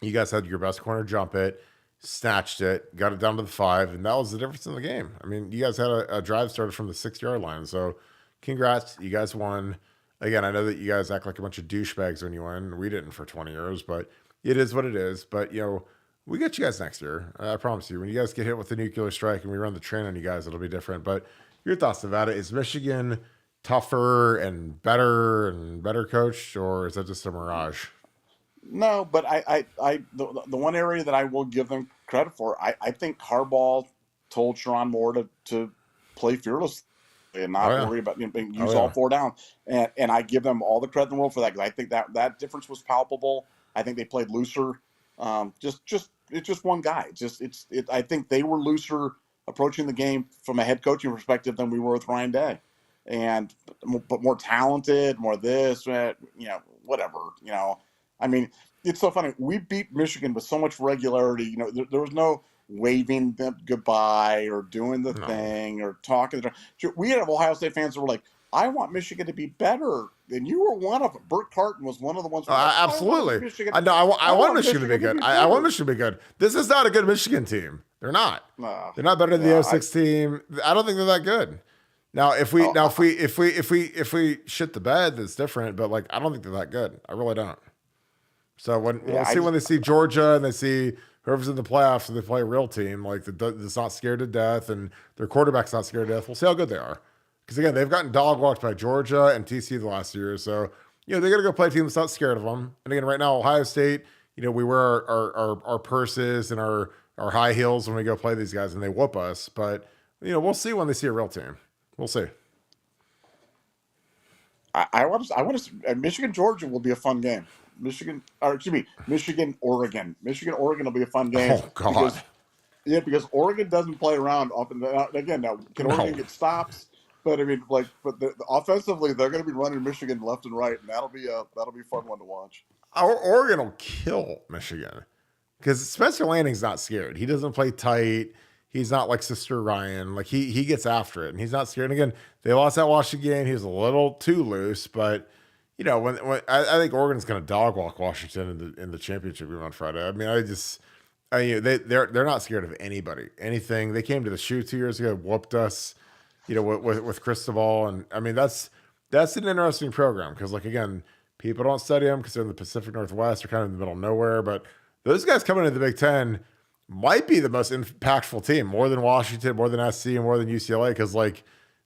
You guys had your best corner jump it, snatched it, got it down to the 5, and that was the difference in the game. I mean, you guys had a drive started from the 6-yard line. So congrats. You guys won. Again, I know that you guys act like a bunch of douchebags when you win. We didn't for 20 years, but it is what it is. But, we get you guys next year. I promise you. When you guys get hit with the nuclear strike and we run the train on you guys, it'll be different. But your thoughts about it? Is Michigan tougher and better coached, or is that just a mirage? No, but the one area that I will give them credit for, I think Harbaugh told Sharon Moore to play fearlessly and not worry about use all 4 down. And I give them all the credit in the world for that, because I think that difference was palpable. I think they played looser. It's just one guy. I think they were looser approaching the game from a head coaching perspective than we were with Ryan Day, but more talented, more this, whatever. I mean, it's so funny. We beat Michigan with so much regularity. There was no waving them goodbye or doing the thing or talking. We had Ohio State fans that were like, I want Michigan to be better. And you were one of them. Bert Carton was one of the ones. Absolutely. I want Michigan to be good. I want Michigan to be good. This is not a good Michigan team. They're not. They're not better than the 06 team. I don't think they're that good. Now, if we shit the bed, that's different. But like, I don't think they're that good. I really don't. So when they see Georgia and they see whoever's in the playoffs and they play a real team like that's not scared to death and their quarterback's not scared to death, we'll see how good they are. Because again, they've gotten dog walked by Georgia and TCU the last year, so they're gonna go play a team that's not scared of them. And again, right now Ohio State, we wear our purses and our high heels when we go play these guys, and they whoop us. But we'll see when they see a real team. We'll see. I want to. Michigan Georgia will be a fun game. Michigan Oregon. Michigan Oregon will be a fun game. Oh God. Because Oregon doesn't play around often. Again, now can Oregon get stops? But I mean, offensively, they're going to be running Michigan left and right, and that'll be a fun one to watch. Oregon will kill Michigan because Spencer Lanning's not scared. He doesn't play tight. He's not like Sister Ryan. Like he gets after it, and he's not scared. And again, they lost that Washington game. He was a little too loose, but when I think Oregon's going to dog walk Washington in the championship game on Friday. I mean, they're not scared of anybody, anything. They came to the shoe 2 years ago, whooped us, with Cristobal, and I mean that's an interesting program because again, people don't study them because they're in the Pacific Northwest or kind of in the middle of nowhere. But those guys coming into the Big Ten might be the most impactful team, more than Washington, more than SC, and more than UCLA, because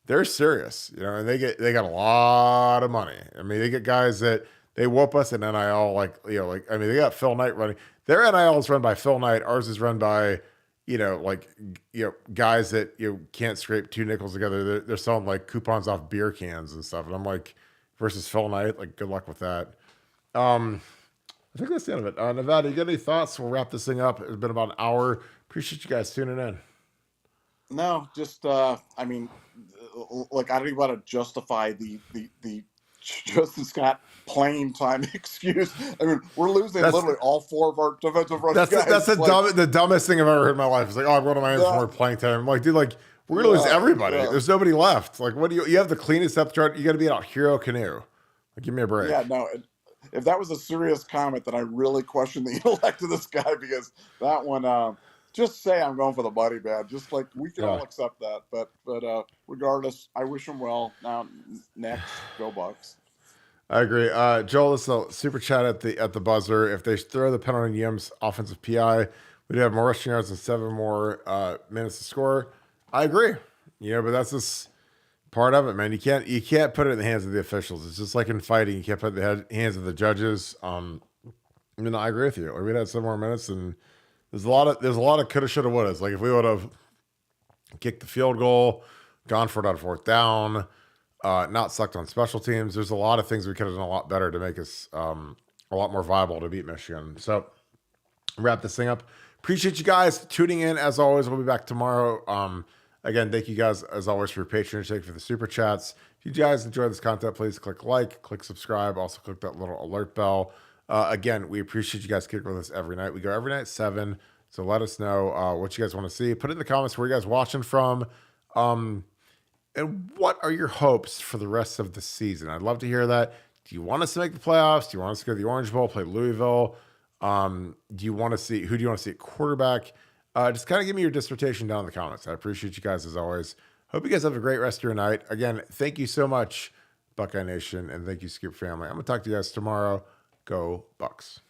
they're serious, and they got a lot of money. I mean, they get guys that they whoop us in NIL, I mean, they got Phil Knight running. Their NIL is run by Phil Knight. Ours is run by, guys that can't scrape 2 nickels together. They're selling coupons off beer cans and stuff. And I'm like, versus Phil Knight, good luck with that. I think that's the end of it. Nevada, you got any thoughts? We'll wrap this thing up. It's been about an hour. Appreciate you guys tuning in. No, just I mean, I don't even want to justify the Justin Scott playing time excuse. I mean, we're losing literally all 4 of our defensive rush guys. That's the dumbest thing I've ever heard in my life. It's I'm going to Miami for more playing time. I'm like, dude, we're going to lose everybody. Yeah. There's nobody left. What do you have the cleanest depth chart? You got to be out Hero Canoe. Give me a break. Yeah, no. If that was a serious comment, then I really question the intellect of this guy, because that one, just say I'm going for the buddy bad. Just we can all accept that. But regardless, I wish him well. Now, next, go Bucks. I agree. Joel, this is a super chat at the buzzer. If they throw the penalty on Yim's offensive PI, we'd have more rushing yards and 7 more minutes to score. I agree. But that's just part of it, man. You can't put it in the hands of the officials. It's just like in fighting. You can't put it in the hands of the judges. I agree with you. We'd had 7 more minutes, and there's a lot of coulda, shoulda, wouldas. If we would have kicked the field goal, gone for it on fourth down, not sucked on special teams. There's a lot of things we could have done a lot better to make us a lot more viable to beat Michigan. So wrap this thing up. Appreciate you guys tuning in. As always, we'll be back tomorrow. Again, thank you guys as always for your patronage. Thank you for the super chats. If you guys enjoy this content, please click like, click subscribe. Also click that little alert bell. Again, we appreciate you guys kicking with us every night. We go every night at 7. So let us know what you guys want to see. Put it in the comments where you guys watching from. And what are your hopes for the rest of the season? I'd love to hear that. Do you want us to make the playoffs? Do you want us to go to the Orange Bowl, play Louisville? Do you want to see, who do you want to see at quarterback? Just kind of give me your dissertation down in the comments. I appreciate you guys as always. Hope you guys have a great rest of your night. Again, thank you so much, Buckeye Nation, and thank you, Scoop family. I'm going to talk to you guys tomorrow. Go Bucks.